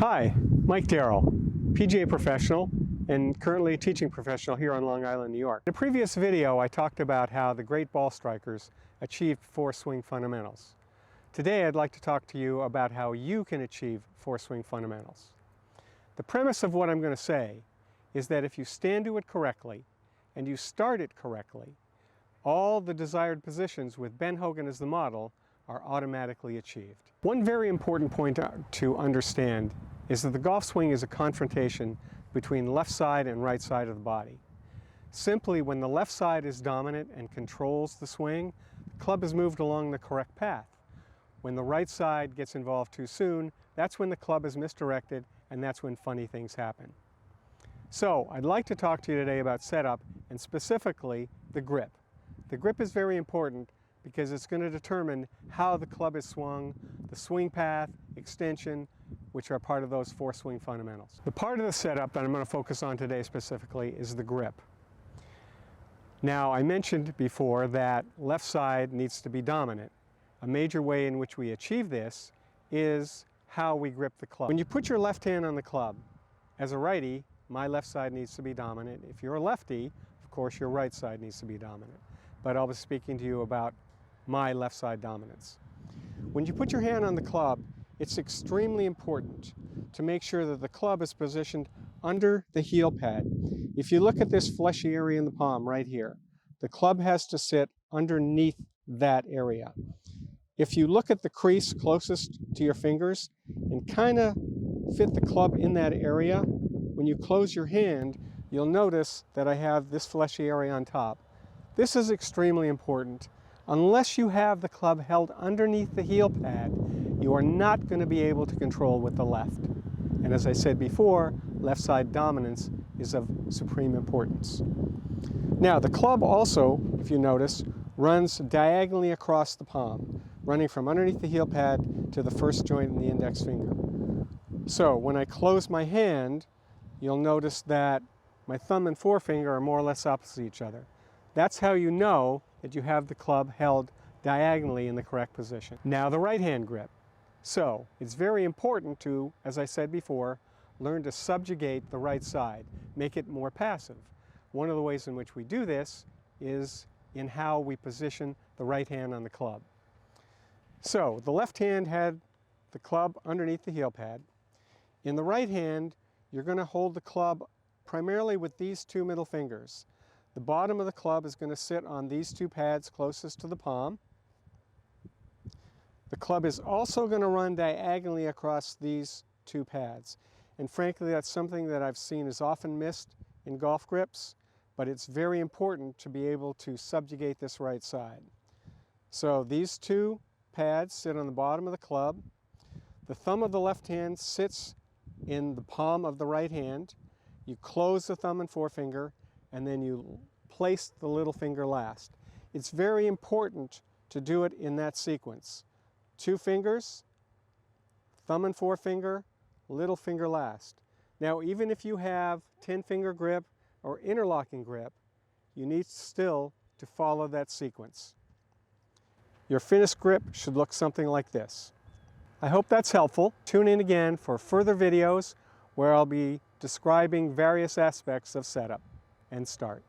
Hi, Mike Darrell, PGA professional and currently teaching professional here on Long Island, New York. In a previous video, I talked about how the great ball strikers achieved 4 swing fundamentals. Today, I'd like to talk to you about how you can achieve 4 swing fundamentals. The premise of what I'm going to say is that if you stand to it correctly and you start it correctly, all the desired positions with Ben Hogan as the model are automatically achieved. One very important point to understand is that the golf swing is a confrontation between left side and right side of the body. Simply, when the left side is dominant and controls the swing, the club is moved along the correct path. When the right side gets involved too soon, that's when the club is misdirected, and that's when funny things happen. So, I'd like to talk to you today about setup, and specifically the grip. The grip is very important because it's going to determine how the club is swung, the swing path, extension, which are part of those 4 swing fundamentals. The part of the setup that I'm going to focus on today specifically is the grip. Now, I mentioned before that left side needs to be dominant. A major way in which we achieve this is how we grip the club. When you put your left hand on the club, as a righty, my left side needs to be dominant. If you're a lefty, of course, your right side needs to be dominant. But I'll be speaking to you about my left side dominance. When you put your hand on the club, it's extremely important to make sure that the club is positioned under the heel pad. If you look at this fleshy area in the palm right here, the club has to sit underneath that area. If you look at the crease closest to your fingers and kind of fit the club in that area, when you close your hand, you'll notice that I have this fleshy area on top. This is extremely important. Unless you have the club held underneath the heel pad, you are not going to be able to control with the left. And as I said before, left side dominance is of supreme importance. Now, the club also, if you notice, runs diagonally across the palm, running from underneath the heel pad to the first joint in the index finger. So when I close my hand, you'll notice that my thumb and forefinger are more or less opposite each other. That's how you know that you have the club held diagonally in the correct position. Now the right hand grip. So it's very important to, as I said before, learn to subjugate the right side, make it more passive. One of the ways in which we do this is in how we position the right hand on the club. So the left hand had the club underneath the heel pad. In the right hand, you're going to hold the club primarily with these 2 middle fingers. The bottom of the club is going to sit on these 2 pads closest to the palm. The club is also going to run diagonally across these 2 pads. And frankly, that's something that I've seen is often missed in golf grips, but it's very important to be able to subjugate this right side. So these 2 pads sit on the bottom of the club. The thumb of the left hand sits in the palm of the right hand. You close the thumb and forefinger, and then you place the little finger last. It's very important to do it in that sequence. 2 fingers, thumb and forefinger, little finger last. Now, even if you have 10-finger grip or interlocking grip, you need still to follow that sequence. Your finished grip should look something like this. I hope that's helpful. Tune in again for further videos where I'll be describing various aspects of setup and start.